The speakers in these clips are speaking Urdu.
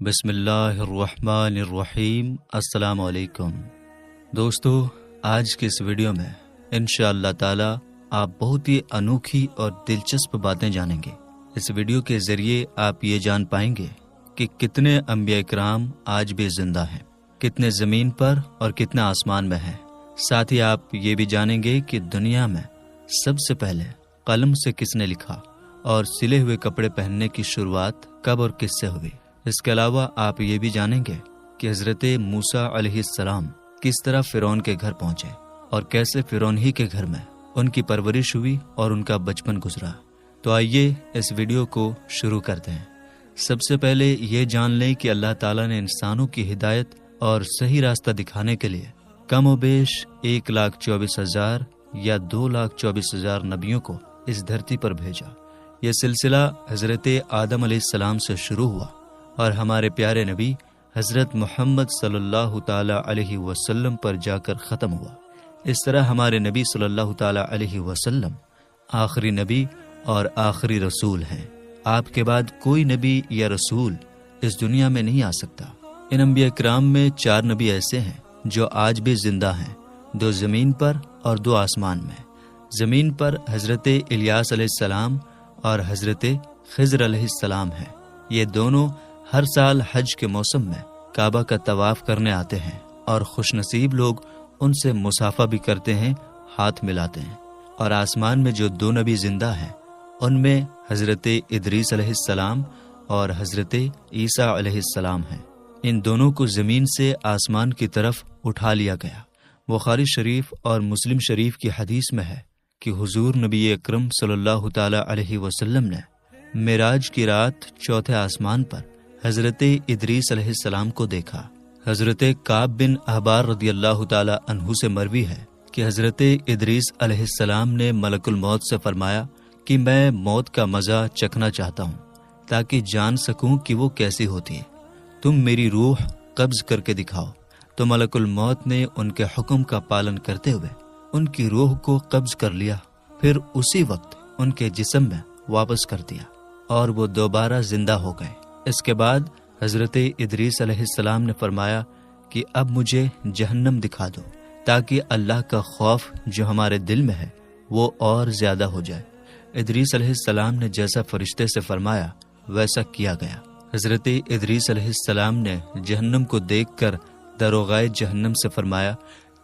بسم اللہ الرحمن الرحیم۔ السلام علیکم دوستو، آج کے اس ویڈیو میں انشاءاللہ تعالی آپ بہت ہی انوکھی اور دلچسپ باتیں جانیں گے۔ اس ویڈیو کے ذریعے آپ یہ جان پائیں گے کہ کتنے انبیاء کرام آج بھی زندہ ہیں، کتنے زمین پر اور کتنے آسمان میں ہیں۔ ساتھ ہی آپ یہ بھی جانیں گے کہ دنیا میں سب سے پہلے قلم سے کس نے لکھا اور سلے ہوئے کپڑے پہننے کی شروعات کب اور کس سے ہوئی۔ اس کے علاوہ آپ یہ بھی جانیں گے کہ حضرت موسیٰ علیہ السلام کس طرح فرعون کے گھر پہنچے اور کیسے فرعون ہی کے گھر میں ان کی پرورش ہوئی اور ان کا بچپن گزرا۔ تو آئیے اس ویڈیو کو شروع کرتے ہیں۔ سب سے پہلے یہ جان لیں کہ اللہ تعالیٰ نے انسانوں کی ہدایت اور صحیح راستہ دکھانے کے لیے کم و بیش 1,24,000 یا 2,24,000 نبیوں کو اس دھرتی پر بھیجا۔ یہ سلسلہ حضرت آدم علیہ السلام سے شروع ہوا اور ہمارے پیارے نبی حضرت محمد صلی اللہ تعالی علیہ وسلم پر جا کر ختم ہوا۔ اس طرح ہمارے نبی صلی اللہ تعالی علیہ وسلم آخری نبی اور آخری رسول ہیں۔ آپ کے بعد کوئی نبی یا رسول اس دنیا میں نہیں آ سکتا۔ ان انبیاء کرام میں 4 نبی ایسے ہیں جو آج بھی زندہ ہیں، 2 زمین پر اور 2 آسمان میں۔ زمین پر حضرت الیاس علیہ السلام اور حضرت خضر علیہ السلام ہیں۔ یہ دونوں ہر سال حج کے موسم میں کعبہ کا طواف کرنے آتے ہیں اور خوش نصیب لوگ ان سے مصافحہ بھی کرتے ہیں، ہاتھ ملاتے ہیں۔ اور آسمان میں جو 2 نبی زندہ ہیں ان میں حضرت ادریس علیہ السلام اور حضرت عیسیٰ علیہ السلام ہیں۔ ان دونوں کو زمین سے آسمان کی طرف اٹھا لیا گیا۔ بخاری شریف اور مسلم شریف کی حدیث میں ہے کہ حضور نبی اکرم صلی اللہ تعالی علیہ وسلم نے معراج کی رات 4تھے آسمان پر حضرت ادریس علیہ السلام کو دیکھا۔ حضرت کعب بن احبار رضی اللہ تعالی عنہ سے مروی ہے کہ حضرت ادریس علیہ السلام نے ملک الموت سے فرمایا کہ میں موت کا مزہ چکھنا چاہتا ہوں تاکہ جان سکوں کہ وہ کیسی ہوتی ہے، تم میری روح قبض کر کے دکھاؤ۔ تو ملک الموت نے ان کے حکم کا پالن کرتے ہوئے ان کی روح کو قبض کر لیا، پھر اسی وقت ان کے جسم میں واپس کر دیا اور وہ دوبارہ زندہ ہو گئے۔ اس کے بعد حضرت ادریس علیہ السلام نے فرمایا کہ اب مجھے جہنم دکھا دو تاکہ اللہ کا خوف جو ہمارے دل میں ہے وہ اور زیادہ ہو جائے۔ ادریس علیہ السلام نے جیسا فرشتے سے فرمایا ویسا کیا گیا۔ حضرت ادریس علیہ السلام نے جہنم کو دیکھ کر داروغائے جہنم سے فرمایا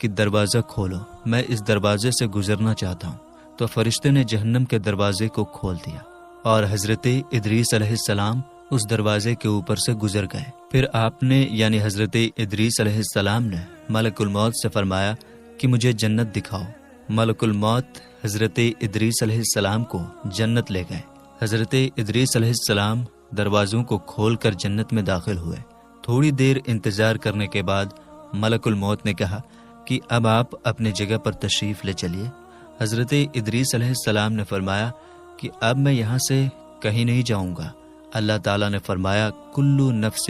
کہ دروازہ کھولو، میں اس دروازے سے گزرنا چاہتا ہوں۔ تو فرشتے نے جہنم کے دروازے کو کھول دیا اور حضرت ادریس علیہ السلام اس دروازے کے اوپر سے گزر گئے۔ پھر آپ نے یعنی حضرت ادریس علیہ السلام نے ملک الموت سے فرمایا کہ مجھے جنت دکھاؤ۔ ملک الموت حضرت ادریس علیہ السلام کو جنت لے گئے۔ حضرت ادریس علیہ السلام دروازوں کو کھول کر جنت میں داخل ہوئے۔ تھوڑی دیر انتظار کرنے کے بعد ملک الموت نے کہا کہ اب آپ اپنے جگہ پر تشریف لے چلیے۔ حضرت ادریس علیہ السلام نے فرمایا کہ اب میں یہاں سے کہیں نہیں جاؤں گا۔ اللہ تعالیٰ نے فرمایا کلو نفس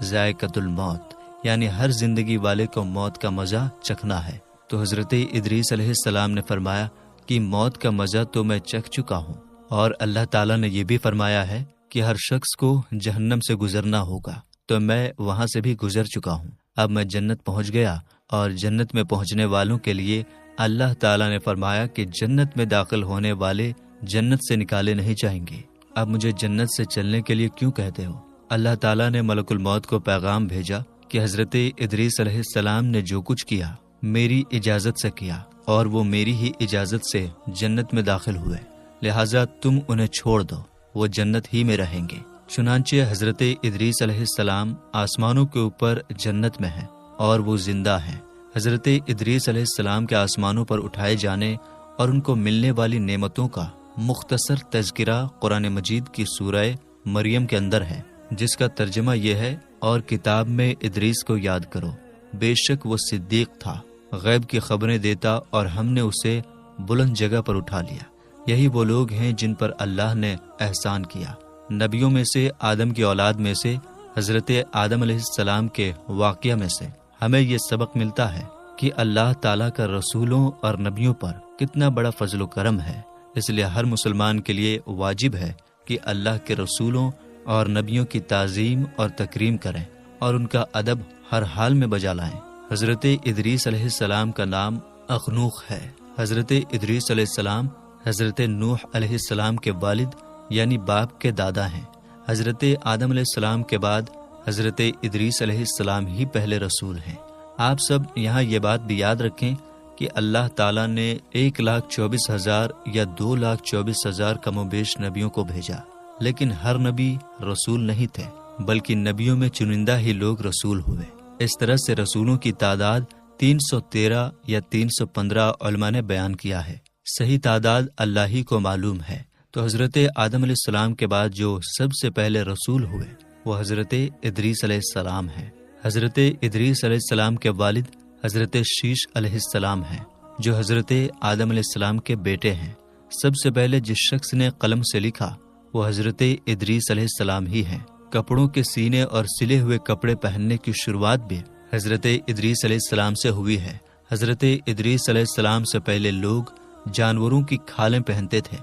ذائقۃ الموت، یعنی ہر زندگی والے کو موت کا مزہ چکھنا ہے۔ تو حضرت ادریس علیہ السلام نے فرمایا کہ موت کا مزہ تو میں چکھ چکا ہوں، اور اللہ تعالیٰ نے یہ بھی فرمایا ہے کہ ہر شخص کو جہنم سے گزرنا ہوگا، تو میں وہاں سے بھی گزر چکا ہوں۔ اب میں جنت پہنچ گیا، اور جنت میں پہنچنے والوں کے لیے اللہ تعالیٰ نے فرمایا کہ جنت میں داخل ہونے والے جنت سے نکالے نہیں جائیں گے۔ اب مجھے جنت سے چلنے کے لیے کیوں کہتے ہو؟ اللہ تعالیٰ نے ملک الموت کو پیغام بھیجا کہ حضرت ادریس علیہ السلام نے جو کچھ کیا میری اجازت سے کیا، اور وہ میری ہی اجازت سے جنت میں داخل ہوئے، لہٰذا تم انہیں چھوڑ دو، وہ جنت ہی میں رہیں گے۔ چنانچہ حضرت ادریس علیہ السلام آسمانوں کے اوپر جنت میں ہیں اور وہ زندہ ہیں۔ حضرت ادریس علیہ السلام کے آسمانوں پر اٹھائے جانے اور ان کو ملنے والی نعمتوں کا مختصر تذکرہ قرآن مجید کی سورہ مریم کے اندر ہے، جس کا ترجمہ یہ ہے، اور کتاب میں ادریس کو یاد کرو، بے شک وہ صدیق تھا، غیب کی خبریں دیتا، اور ہم نے اسے بلند جگہ پر اٹھا لیا۔ یہی وہ لوگ ہیں جن پر اللہ نے احسان کیا۔ نبیوں میں سے آدم کی اولاد میں سے حضرت آدم علیہ السلام کے واقعہ میں سے ہمیں یہ سبق ملتا ہے کہ اللہ تعالیٰ کا رسولوں اور نبیوں پر کتنا بڑا فضل و کرم ہے۔ اس لیے ہر مسلمان کے لیے واجب ہے کہ اللہ کے رسولوں اور نبیوں کی تعظیم اور تکریم کریں اور ان کا ادب ہر حال میں بجا لائیں۔ حضرت ادریس علیہ السلام کا نام اخنوخ ہے۔ حضرت ادریس علیہ السلام حضرت نوح علیہ السلام کے والد یعنی باپ کے دادا ہیں۔ حضرت آدم علیہ السلام کے بعد حضرت ادریس علیہ السلام ہی پہلے رسول ہیں۔ آپ سب یہاں یہ بات بھی یاد رکھیں کہ اللہ تعالیٰ نے 1,24,000 یا 2,24,000 کم و بیش نبیوں کو بھیجا، لیکن ہر نبی رسول نہیں تھے، بلکہ نبیوں میں چنندہ ہی لوگ رسول ہوئے۔ اس طرح سے رسولوں کی تعداد 313 یا 315 علماء نے بیان کیا ہے۔ صحیح تعداد اللہ ہی کو معلوم ہے۔ تو حضرت آدم علیہ السلام کے بعد جو سب سے پہلے رسول ہوئے وہ حضرت ادریس علیہ السلام ہیں۔ حضرت ادریس علیہ السلام کے والد حضرت شیش علیہ السلام ہیں، جو حضرت آدم علیہ السلام کے بیٹے ہیں۔ سب سے پہلے جس شخص نے قلم سے لکھا وہ حضرت ادریس علیہ السلام ہی ہیں۔ کپڑوں کے سینے اور سلے ہوئے کپڑے پہننے کی شروعات بھی حضرت ادریس علیہ السلام سے ہوئی ہے۔ حضرت ادریس علیہ السلام سے پہلے لوگ جانوروں کی کھالیں پہنتے تھے۔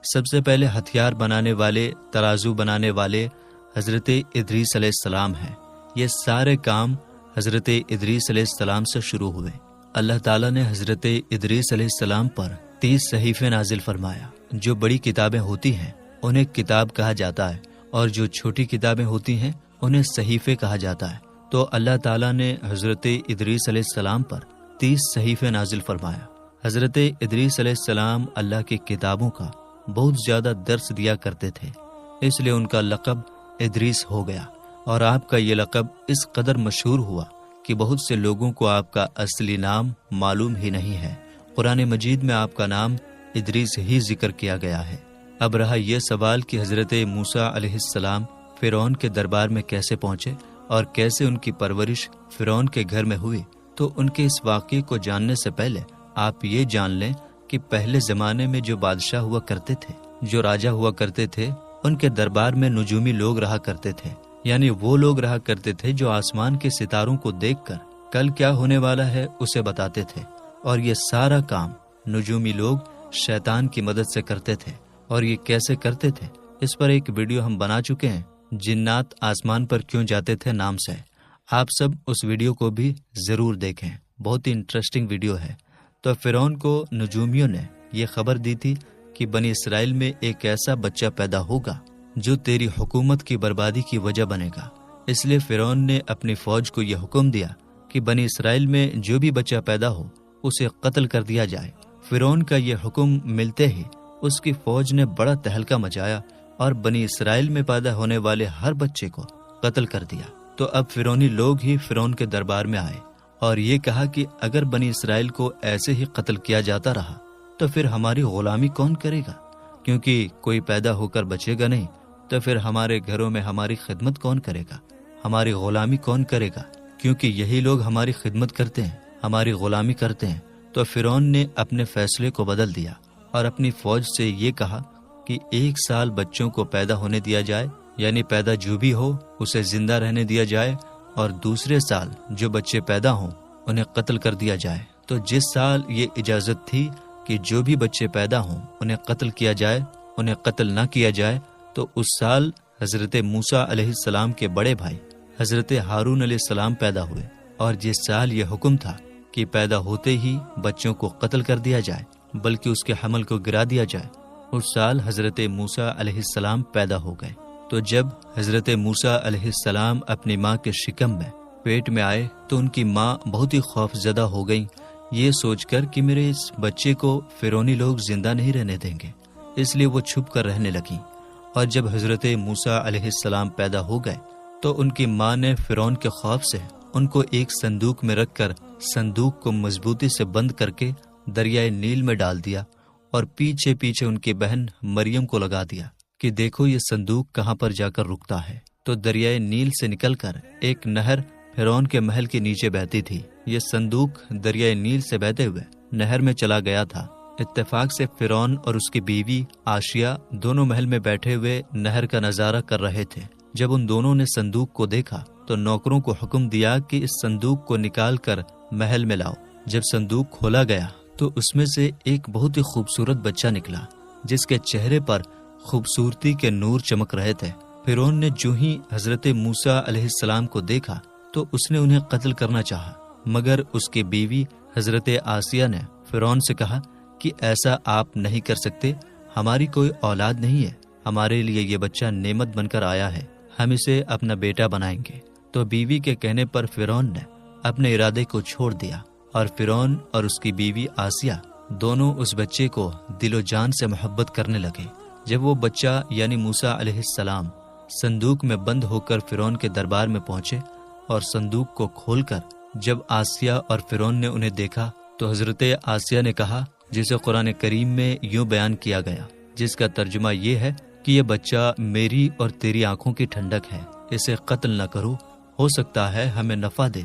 سب سے پہلے ہتھیار بنانے والے، ترازو بنانے والے حضرت ادریس علیہ السلام ہیں۔ یہ سارے کام حضرت ادریس علیہ السلام سے شروع ہوئے۔ اللہ تعالیٰ نے حضرت ادریس علیہ السلام پر 30 صحیفے نازل فرمایا۔ جو بڑی کتابیں ہوتی ہیں انہیں کتاب کہا جاتا ہے، اور جو چھوٹی کتابیں ہوتی ہیں انہیں صحیفے کہا جاتا ہے۔ تو اللہ تعالیٰ نے حضرت ادریس علیہ السلام پر 30 صحیفے نازل فرمایا۔ حضرت ادریس علیہ السلام اللہ کی کتابوں کا بہت زیادہ درس دیا کرتے تھے، اس لیے ان کا لقب ادریس ہو گیا، اور آپ کا یہ لقب اس قدر مشہور ہوا کہ بہت سے لوگوں کو آپ کا اصلی نام معلوم ہی نہیں ہے۔ قرآن مجید میں آپ کا نام ادریس ہی ذکر کیا گیا ہے۔ اب رہا یہ سوال کہ حضرت موسیٰ علیہ السلام فرعون کے دربار میں کیسے پہنچے اور کیسے ان کی پرورش فرعون کے گھر میں ہوئی، تو ان کے اس واقعے کو جاننے سے پہلے آپ یہ جان لیں کہ پہلے زمانے میں جو بادشاہ ہوا کرتے تھے، جو راجہ ہوا کرتے تھے، ان کے دربار میں نجومی لوگ رہا کرتے تھے، یعنی وہ لوگ رہا کرتے تھے جو آسمان کے ستاروں کو دیکھ کر کل کیا ہونے والا ہے اسے بتاتے تھے، اور یہ سارا کام نجومی لوگ شیطان کی مدد سے کرتے تھے۔ اور یہ کیسے کرتے تھے اس پر ایک ویڈیو ہم بنا چکے ہیں، جنات آسمان پر کیوں جاتے تھے نام سے۔ آپ سب اس ویڈیو کو بھی ضرور دیکھیں، بہت ہی انٹرسٹنگ ویڈیو ہے۔ تو فرعون کو نجومیوں نے یہ خبر دی تھی کہ بنی اسرائیل میں ایک ایسا بچہ پیدا ہوگا جو تیری حکومت کی بربادی کی وجہ بنے گا۔ اس لیے فرعون نے اپنی فوج کو یہ حکم دیا کہ بنی اسرائیل میں جو بھی بچہ پیدا ہو اسے قتل کر دیا جائے۔ فرعون کا یہ حکم ملتے ہی اس کی فوج نے بڑا تہلکہ مچایا اور بنی اسرائیل میں پیدا ہونے والے ہر بچے کو قتل کر دیا۔ تو اب فرعونی لوگ ہی فرعون کے دربار میں آئے اور یہ کہا کہ اگر بنی اسرائیل کو ایسے ہی قتل کیا جاتا رہا تو پھر ہماری غلامی کون کرے گا؟ کیونکہ کوئی پیدا ہو کر بچے گا نہیں، تو پھر ہمارے گھروں میں ہماری خدمت کون کرے گا؟ ہماری غلامی کون کرے گا؟ کیونکہ یہی لوگ ہماری خدمت کرتے ہیں، ہماری غلامی کرتے ہیں۔ تو فرعون نے اپنے فیصلے کو بدل دیا اور اپنی فوج سے یہ کہا کہ 1 سال بچوں کو پیدا ہونے دیا جائے، یعنی پیدا جو بھی ہو اسے زندہ رہنے دیا جائے، اور دوسرے سال جو بچے پیدا ہوں انہیں قتل کر دیا جائے۔ تو جس سال یہ اجازت تھی کہ جو بھی بچے پیدا ہوں انہیں قتل کیا جائے، انہیں قتل نہ کیا جائے، تو اس سال حضرت موسیٰ علیہ السلام کے بڑے بھائی حضرت ہارون علیہ السلام پیدا ہوئے، اور جس سال یہ حکم تھا کہ پیدا ہوتے ہی بچوں کو قتل کر دیا جائے بلکہ اس کے حمل کو گرا دیا جائے، اس سال حضرت موسیٰ علیہ السلام پیدا ہو گئے۔ تو جب حضرت موسیٰ علیہ السلام اپنی ماں کے شکم میں پیٹ میں آئے تو ان کی ماں بہت ہی خوف زدہ ہو گئی، یہ سوچ کر کہ میرے اس بچے کو فرعونی لوگ زندہ نہیں رہنے دیں گے، اس لیے وہ چھپ کر رہنے لگیں۔ اور جب حضرت موسیٰ علیہ السلام پیدا ہو گئے تو ان کی ماں نے فرعون کے خوف سے ان کو ایک صندوق میں رکھ کر صندوق کو مضبوطی سے بند کر کے دریائے نیل میں ڈال دیا، اور پیچھے پیچھے ان کی بہن مریم کو لگا دیا کہ دیکھو یہ صندوق کہاں پر جا کر رکتا ہے۔ تو دریائے نیل سے نکل کر ایک نہر فرعون کے محل کے نیچے بہتی تھی۔ یہ صندوق دریائے نیل سے بہتے ہوئے نہر میں چلا گیا تھا۔ اتفاق سے فرعون اور اس کی بیوی آشیا دونوں محل میں بیٹھے ہوئے نہر کا نظارہ کر رہے تھے۔ جب ان دونوں نے صندوق کو دیکھا تو نوکروں کو حکم دیا کہ اس صندوق کو نکال کر محل میں لاؤ۔ جب صندوق کھولا گیا تو اس میں سے ایک بہت ہی خوبصورت بچہ نکلا، جس کے چہرے پر خوبصورتی کے نور چمک رہے تھے۔ فرعون نے جو ہی حضرت موسیٰ علیہ السلام کو دیکھا تو اس نے انہیں قتل کرنا چاہا، مگر اس کی بیوی حضرت آسیہ نے فرعون سے کہا کہ ایسا آپ نہیں کر سکتے، ہماری کوئی اولاد نہیں ہے، ہمارے لیے یہ بچہ نعمت بن کر آیا ہے، ہم اسے اپنا بیٹا بنائیں گے۔ تو بیوی کے کہنے پر فرعون نے اپنے ارادے کو چھوڑ دیا، اور فرعون اور اس کی بیوی آسیہ دونوں اس بچے کو دل و جان سے محبت کرنے لگے۔ جب وہ بچہ یعنی موسیٰ علیہ السلام صندوق میں بند ہو کر فرعون کے دربار میں پہنچے اور صندوق کو کھول کر جب آسیہ اور فرعون نے انہیں دیکھا تو حضرت آسیہ نے کہا، جسے قرآن کریم میں یوں بیان کیا گیا، جس کا ترجمہ یہ ہے کہ یہ بچہ میری اور تیری آنکھوں کی ٹھنڈک ہے، اسے قتل نہ کرو، ہو سکتا ہے ہمیں نفع دے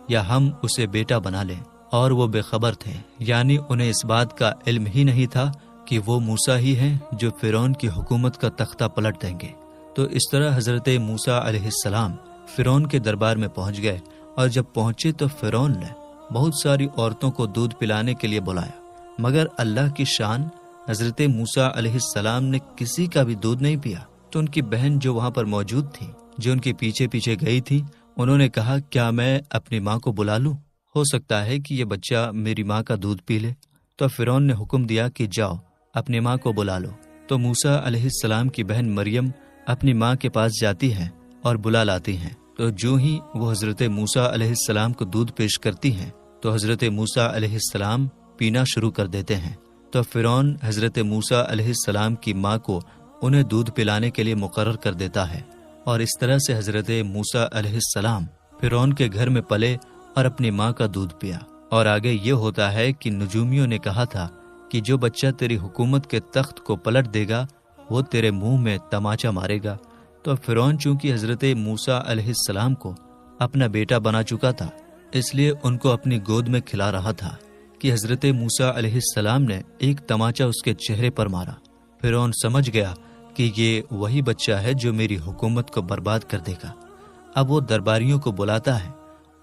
یا ہم اسے بیٹا بنا لیں۔ اور وہ بے خبر تھے، یعنی انہیں اس بات کا علم ہی نہیں تھا کہ وہ موسیٰ ہی ہیں جو فرعون کی حکومت کا تختہ پلٹ دیں گے۔ تو اس طرح حضرت موسیٰ علیہ السلام فرعون کے دربار میں پہنچ گئے، اور جب پہنچے تو فرعون نے بہت ساری عورتوں کو دودھ پلانے کے لیے بلایا، مگر اللہ کی شان، حضرت موسیٰ علیہ السلام نے کسی کا بھی دودھ نہیں پیا۔ تو ان کی بہن جو وہاں پر موجود تھی، جو ان کے پیچھے پیچھے گئی تھی، انہوں نے کہا، کیا میں اپنی ماں کو بلا لوں؟ ہو سکتا ہے کہ یہ بچہ میری ماں کا دودھ پی لے۔ تو فرعون نے حکم دیا کہ جاؤ اپنی ماں کو بلا لو۔ تو موسیٰ علیہ السلام کی بہن مریم اپنی ماں کے پاس جاتی ہیں اور بلا لاتی ہیں۔ تو جو ہی وہ حضرت موسیٰ علیہ السلام کو دودھ پیش کرتی ہیں تو حضرت موسیٰ علیہ السلام پینا شروع کر دیتے ہیں۔ تو فرعون حضرت موسیٰ علیہ السلام کی ماں کو انہیں دودھ پلانے کے لیے مقرر کر دیتا ہے، اور اس طرح سے حضرت موسیٰ علیہ السلام فرعون کے گھر میں پلے اور اپنی ماں کا دودھ پیا۔ اور آگے یہ ہوتا ہے کہ نجومیوں نے کہا تھا کہ جو بچہ تیری حکومت کے تخت کو پلٹ دے گا وہ تیرے منہ میں تماچا مارے گا۔ تو فرعون چونکہ حضرت موسیٰ علیہ السلام کو اپنا بیٹا بنا چکا تھا، اس لیے ان کو اپنی گود میں کھلا رہا تھا کہ حضرت موسیٰ علیہ السلام نے ایک تماچا اس کے چہرے پر مارا۔ فرعون سمجھ گیا کہ یہ وہی بچہ ہے جو میری حکومت کو برباد کر دے گا۔ اب وہ درباریوں کو بلاتا ہے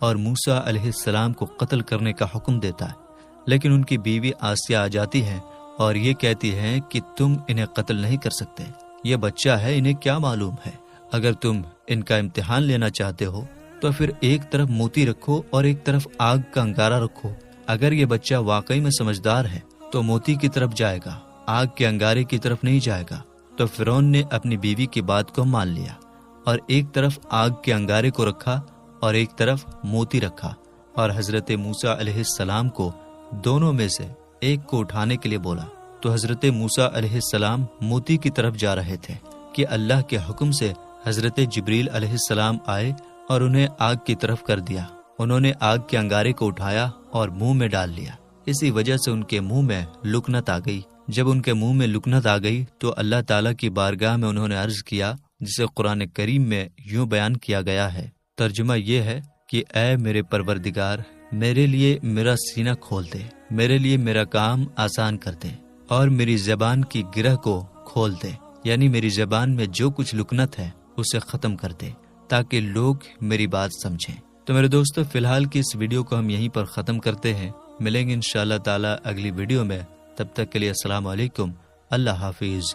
اور موسیٰ علیہ السلام کو قتل کرنے کا حکم دیتا ہے، لیکن ان کی بیوی آسیہ آ جاتی ہے اور یہ کہتی ہے کہ تم انہیں قتل نہیں کر سکتے، یہ بچہ ہے، انہیں کیا معلوم ہے؟ اگر تم ان کا امتحان لینا چاہتے ہو تو پھر ایک طرف موتی رکھو اور ایک طرف آگ کا انگارہ رکھو۔ اگر یہ بچہ واقعی میں سمجھدار ہے تو موتی کی طرف جائے گا، آگ کے انگارے کی طرف نہیں جائے گا۔ تو فرعون نے اپنی بیوی کی بات کو مان لیا اور ایک طرف آگ کے انگارے کو رکھا اور ایک طرف موتی رکھا، اور حضرت موسیٰ علیہ السلام کو دونوں میں سے ایک کو اٹھانے کے لیے بولا۔ تو حضرت موسیٰ علیہ السلام موتی کی طرف جا رہے تھے کہ اللہ کے حکم سے حضرت جبریل علیہ السلام آئے اور انہیں آگ کی طرف کر دیا۔ انہوں نے آگ کے انگارے کو اٹھایا اور منہ میں ڈال لیا، اسی وجہ سے ان کے منہ میں لکنت آ گئی۔ جب ان کے منہ میں لکنت آ گئی تو اللہ تعالیٰ کی بارگاہ میں انہوں نے عرض کیا، جسے قرآن کریم میں یوں بیان کیا گیا ہے، ترجمہ یہ ہے کہ اے میرے پروردگار، میرے لیے میرا سینہ کھول دے، میرے لیے میرا کام آسان کر دے، اور میری زبان کی گرہ کو کھول دے، یعنی میری زبان میں جو کچھ لکنت ہے اسے ختم کر دے تاکہ لوگ میری بات سمجھیں۔ تو میرے دوستو، فی الحال کی اس ویڈیو کو ہم یہیں پر ختم کرتے ہیں، ملیں گے انشاءاللہ تعالی اگلی ویڈیو میں، تب تک کے لیے السلام علیکم، اللہ حافظ۔